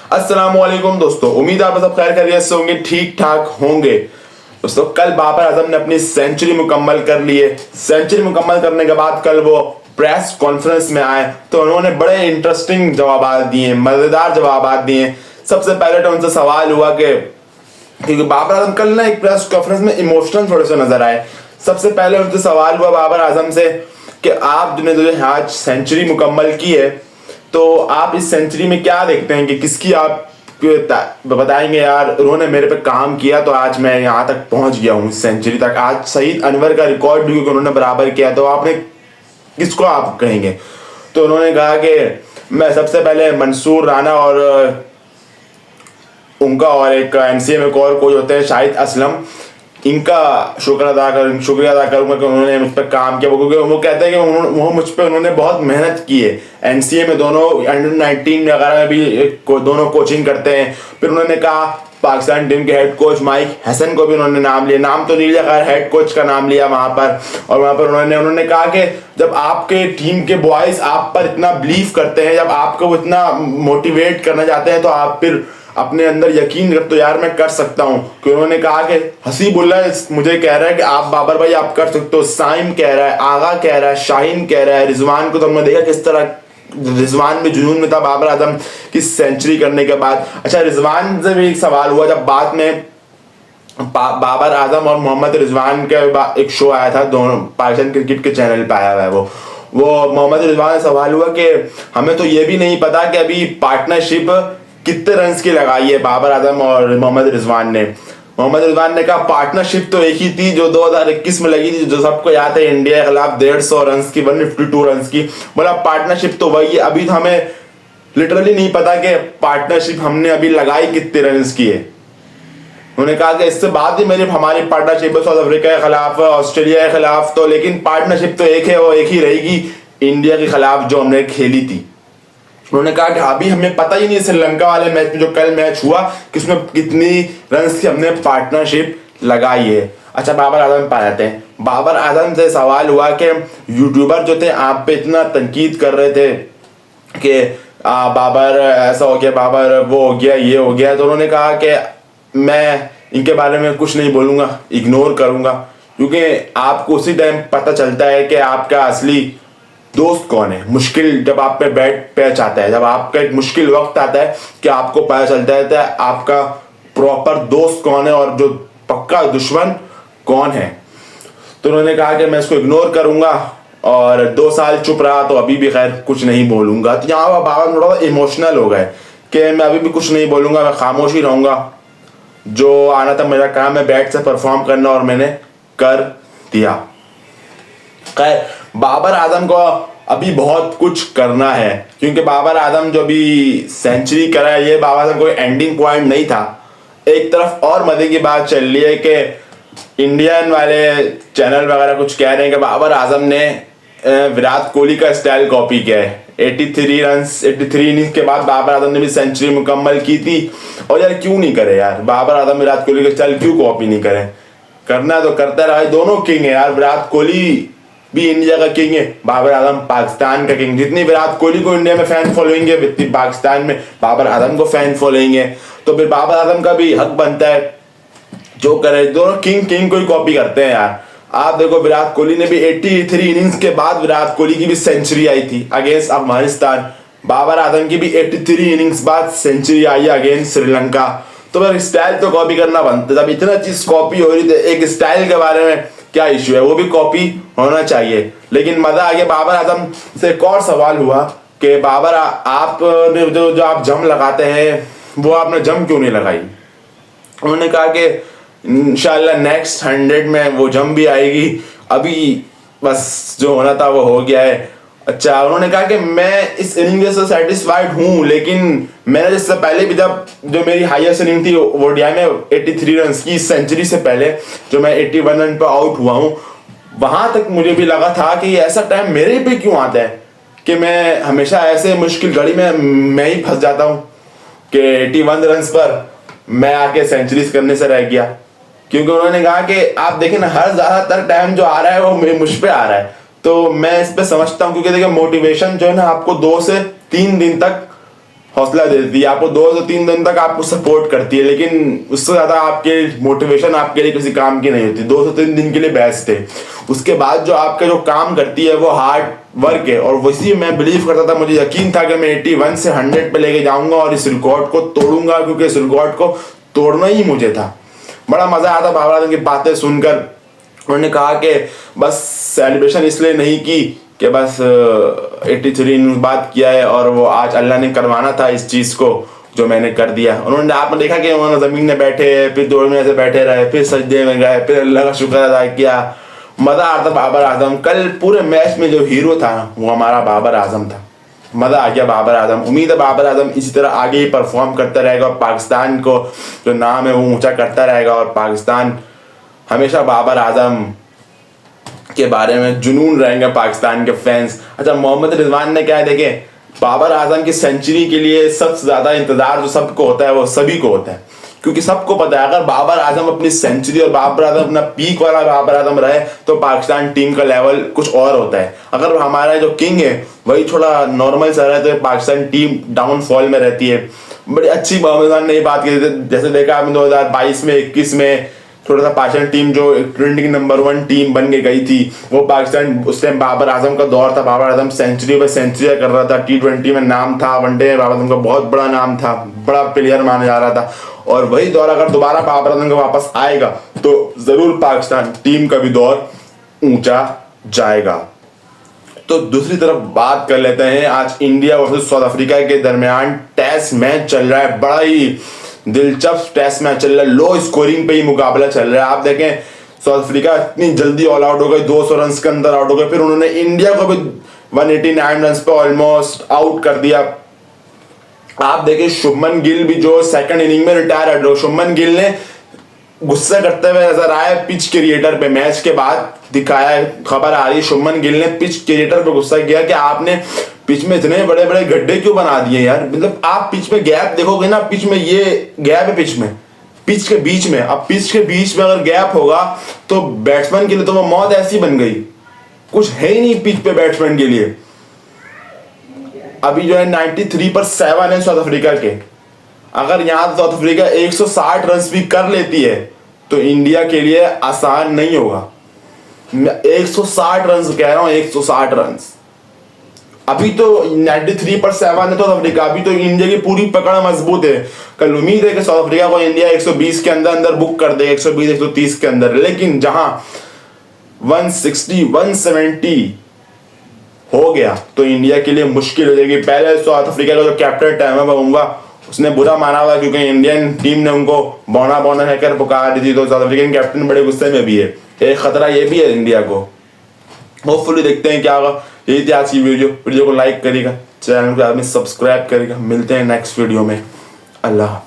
अस्सलामुअलैकुम दोस्तों, उम्मीद आप सब खैर खैरियत से होंगे, ठीक ठाक होंगे। दोस्तों कल बाबर आजम ने अपनी सेंचुरी मुकम्मल कर ली है। सेंचुरी मुकम्मल करने के बाद कल वो प्रेस कॉन्फ्रेंस में आए तो उन्होंने बड़े इंटरेस्टिंग जवाब दिए, मजेदार जवाब दिए। सबसे पहले तो उनसे सवाल हुआ कि क्योंकि बाबर आजम कल ना एक प्रेस कॉन्फ्रेंस में इमोशनल थोड़े से नजर आए। सबसे पहले उनसे सवाल हुआ बाबर आजम से कि आप जो आज सेंचुरी मुकम्मल की है तो आप इस सेंचुरी में क्या देखते हैं कि किसकी आप बताएंगे। यार उन्होंने मेरे पे काम किया तो आज मैं यहाँ तक पहुंच गया हूँ, इस सेंचुरी तक। आज शहीद अनवर का रिकॉर्ड भी उन्होंने बराबर किया, तो आपने किसको आप कहेंगे। तो उन्होंने कहा कि मैं सबसे पहले मंसूर राना और उनका और एक एनसीए में कोई होते हैं शाहिद असलम, इनका शुक्रिया अदा करूंगा कि उन्होंने मुझ पर काम किया। क्योंकि वो कहते हैं कि वो मुझ पर उन्होंने बहुत मेहनत की है। एनसीए में दोनों अंडर-19 वगैरह में भी दोनों कोचिंग करते हैं। फिर उन्होंने कहा पाकिस्तान टीम के हेड कोच माइक हसन को भी उन्होंने नाम लिया, नाम तो नहीं लिया, खैर हेड कोच का नाम लिया वहां पर। और वहां पर उन्होंने कहा कि जब आपके टीम के बॉयज आप पर इतना बिलीव करते हैं, जब आपको इतना मोटिवेट करना चाहते हैं, तो आप फिर अपने अंदर यकीन रख तो यार मैं कर सकता हूं। कि उन्होंने कहा कि हसीबुल्ला मुझे कह रहा है कि आप बाबर भाई आप कर सकते हो, साइम कह रहा है, आगा कह रहा है, शाहीन कह रहा है, रिजवान को तो हमने देखा किस तरह रिजवान में जुनून में था बाबर आजम की सेंचुरी करने के बाद। अच्छा, रिजवान से भी एक सवाल हुआ जब बाद में बाबर आजम और मोहम्मद रिजवान का एक शो आया था, दोनों पाकिस्तान क्रिकेट के चैनल पे आया हुआ है वो मोहम्मद रिजवान से सवाल हुआ कि हमें तो ये भी नहीं पता कि अभी पार्टनरशिप कितने रन की लगाई है बाबर आजम और मोहम्मद रिजवान ने। मोहम्मद रिजवान ने कहा पार्टनरशिप तो एक ही थी जो 2021 में लगी थी, जो सबको याद है, इंडिया के खिलाफ 150 रन की, 152 रन की। बोला पार्टनरशिप तो वही है, अभी तो हमें लिटरली नहीं पता कि पार्टनरशिप हमने अभी लगाई कितने रन की है। उन्होंने कहा कि इससे बाद ही मेरी हमारी पार्टनरशिप है साउथ अफ्रीका के खिलाफ, ऑस्ट्रेलिया के खिलाफ, तो लेकिन पार्टनरशिप तो एक है, वो एक ही रहेगी इंडिया के खिलाफ जो हमने खेली थी। उन्होंने कहा कि अभी हमें पता ही नहीं श्रीलंका वाले मैच में जो कल मैच हुआ कि उसमें कितनी रन की हमने पार्टनरशिप लगाई है। अच्छा, बाबर आजम पा जाते हैं। बाबर आजम से सवाल हुआ कि यूट्यूबर जो थे आप पे इतना तनकीद कर रहे थे कि बाबर ऐसा हो गया, बाबर वो हो गया, ये हो गया, तो उन्होंने कहा कि मैं इनके बारे में कुछ नहीं बोलूँगा, इग्नोर करूँगा, क्योंकि आपको उसी टाइम पता चलता है कि आपका असली दोस्त कौन है। मुश्किल जब आप पे पैच आता है, जब आपका एक मुश्किल वक्त आता है कि आपको पता चलता है आपका प्रॉपर दोस्त कौन है और जो पक्का दुश्मन कौन है। तो उन्होंने कहा कि मैं इसको इग्नोर करूंगा और 2 साल चुप रहा तो अभी भी खैर कुछ नहीं बोलूंगा। तो यहाँ बाबा थोड़ा इमोशनल हो गए कि मैं अभी भी कुछ नहीं बोलूंगा, मैं खामोश ही रहूंगा। जो आना था मेरा काम है बैठ से परफॉर्म करना और मैंने कर दिया। खैर बाबर आजम को अभी बहुत कुछ करना है, क्योंकि बाबर आजम जो भी सेंचुरी करा है ये बाबर आजम कोई एंडिंग पॉइंट नहीं था। एक तरफ और मजे की बात चल रही है कि इंडियन वाले चैनल वगैरह कुछ कह रहे हैं कि बाबर आजम ने विराट कोहली का स्टाइल कॉपी किया है। 83 इनिंग्स के बाद बाबर आजम ने भी सेंचुरी मुकम्मल की थी। और यार क्यों नहीं करे यार, बाबर आजम विराट कोहली का स्टाइल क्यों कॉपी नहीं करे। करना तो करता रहा, दोनों किंग है यार। विराट कोहली भी इंडिया का किंग है, बाबर आजम पाकिस्तान का किंग। जितनी विराट कोहली को इंडिया में फैन फॉलोइंग है उतनी पाकिस्तान में बाबर आजम को फैन फॉलोइंग है। तो फिर बाबर आजम का भी हक बनता है जो करे। दोनों किंग को ही कॉपी करते हैं यार। आप देखो विराट कोहली ने भी 83 इनिंग्स के बाद विराट कोहली की भी सेंचुरी आई थी अगेंस्ट अफगानिस्तान। बाबर आजम की भी 83 इनिंग्स बाद सेंचुरी आई है अगेंस्ट श्रीलंका। तो फिर स्टाइल तो कॉपी करना बनता है। जब इतना चीज कॉपी हो रही थी, एक स्टाइल के बारे में क्या इश्यू है, वो भी कॉपी होना चाहिए। लेकिन मजा आ गया। बाबर आजम से एक और सवाल हुआ कि बाबर आप जो आप जम लगाते हैं वो आपने जम क्यों नहीं लगाई। उन्होंने कहा कि इंशाल्लाह नेक्स्ट 100 में वो जम भी आएगी, अभी बस जो होना था वो हो गया है। अच्छा, उन्होंने कहा कि मैं इस इनिंग से सेटिस्फाइड हूँ, लेकिन मैंने जिससे पहले भी जब जो मेरी हाईएस्ट इनिंग थी ओडीआई में 83 रन की सेंचुरी से पहले जो मैं 81 रन पर आउट हुआ हूँ, वहां तक मुझे भी लगा था कि ऐसा टाइम मेरे पे क्यों आता है कि मैं हमेशा ऐसे मुश्किल घड़ी में मैं ही फंस जाता हूँ कि 81 रन पर मैं आके सेंचुरीज करने से रह गया। क्योंकि उन्होंने कहा कि आप देखें ना, हर ज्यादातर टाइम जो आ रहा है वो मुझ पे आ रहा है। तो मैं इस पे समझता हूँ, क्योंकि देखिए मोटिवेशन जो है ना आपको 2 से 3 दिन तक हौसला देती है, आपको 2 से 3 दिन तक आपको सपोर्ट करती है, लेकिन उससे ज्यादा आपके मोटिवेशन आपके लिए किसी काम की नहीं होती। 2 से 3 दिन के लिए बेस्ट है, उसके बाद जो आपका जो काम करती है वो हार्ड वर्क है। और वैसे मैं बिलीव करता था, मुझे यकीन था कि मैं 81 से 100 पे लेके जाऊंगा और इस रिकॉर्ड को तोड़ूंगा, क्योंकि इस रिकॉर्ड को तोड़ना ही मुझे था। बड़ा मजा आया था बाबर आजम की बातें सुनकर। उन्होंने कहा कि बस सेलिब्रेशन इसलिए नहीं की कि बस 83 बात किया है और वो आज अल्लाह ने करवाना था इस चीज को जो मैंने कर दिया। उन्होंने, आपने देखा कि उन्होंने जमीन में बैठे, फिर 2 महीने से बैठे रहे, फिर सजदे में गए, फिर अल्लाह का शुक्र अदा किया। मजा आता था बाबर आजम। कल पूरे मैच में जो हीरो था वो हमारा बाबर आजम था। मजा आ गया बाबर आजम। उम्मीद है बाबर आजम इसी तरह आगे ही परफॉर्म करता रहेगा और पाकिस्तान को जो नाम है वो ऊंचा करता रहेगा, और पाकिस्तान हमेशा बाबर आजम के बारे में जुनून रहेंगे पाकिस्तान के फैंस। अच्छा, मोहम्मद रिजवान ने क्या है, देखे बाबर आजम की सेंचुरी के लिए सबसे ज्यादा इंतजार जो सबको होता है वो सभी को होता है, क्योंकि सबको पता है अगर बाबर आजम अपनी सेंचुरी और बाबर आजम अपना पीक वाला बाबर आजम रहे तो पाकिस्तान टीम का लेवल कुछ और होता है। अगर हमारा जो किंग है वही थोड़ा नॉर्मल सा रहे तो पाकिस्तान टीम डाउनफॉल में रहती है। बड़ी अच्छी मोहम्मद रिजवान ने ये बात की थी, जैसे देखा आपने 2022 में 21 में थोड़ा सा पाकिस्तान टीम जो ट्रेंड की नंबर 1 टीम बन के गई थी, वो पाकिस्तान उस टाइम बाबर आजम का दौर था। बाबर आजम सेंचुरी पे सेंचुरी कर रहा था, T20 में नाम था, वनडे में बाबर आजम का बहुत बड़ा नाम था, बड़ा प्लेयर माना जा रहा था। और वही दौर अगर दोबारा बाबर आजम का वापस आएगा तो जरूर पाकिस्तान टीम का भी दौर ऊंचा जाएगा। तो दूसरी तरफ बात कर लेते हैं, आज इंडिया वर्सेस साउथ अफ्रीका के दरमियान टेस्ट मैच चल रहा है। बड़ा ही दिलचस्प टेस्ट मैच चल रहा है, लो स्कोरिंग पे ही मुकाबला चल रहा है। आप देखें साउथ अफ्रीका इतनी जल्दी ऑल आउट हो गई, 200 रन के अंदर आउट हो गए, फिर उन्होंने इंडिया को भी 189 रन पे ऑलमोस्ट आउट कर दिया। आप देखें शुभमन गिल भी जो सेकंड इनिंग में रिटायर हो, शुभमन गिल ने गुस्सा करते हुए नजर आए पिच क्रिएटर पे। मैच के बाद दिखाया, खबर आ रही है शुभमन गिल ने पिच क्रिएटर पे गुस्सा किया कि आपने पिच में इतने बड़े बड़े गड्ढे क्यों बना दिए यार। मतलब आप पिच में गैप देखोगे ना, पिच में ये गैप है, पिच के बीच में, अब पिच के बीच में अगर गैप होगा तो बैट्समैन के लिए तो वो मौत ऐसी बन गई, कुछ है ही नहीं पिच पे बैट्समैन के लिए। अभी जो है 93 पर 7 है साउथ अफ्रीका के। अगर यहां साउथ अफ्रीका 160 रन भी कर लेती है तो इंडिया के लिए आसान नहीं होगा। 160 रन कह रहा हूं, 160 रन। अभी तो 93 पर 7 है तो अफ्रीका, अभी तो इंडिया की पूरी पकड़ मजबूत है। कल उम्मीद है कि साउथ अफ्रीका को इंडिया 120 के अंदर बुक कर दे, 120 130 के अंदर। लेकिन जहां 160 170 हो गया तो इंडिया के लिए मुश्किल हो जाएगी। पहले साउथ अफ्रीका का जो कैप्टन टैमा बाउंगा उसने बुरा माना हुआ, क्योंकि इंडियन टीम ने उनको बौना बौना कहकर पुकार दी थी, तो साउथ अफ्रीकन कैप्टन बड़े गुस्से में भी है। एक खतरा ये भी है इंडिया को। होपफुली देखते हैं क्या होगा। यही थी आज की वीडियो को लाइक करेगा, चैनल को आदमी सब्सक्राइब करेगा। मिलते हैं नेक्स्ट वीडियो में। अल्लाह।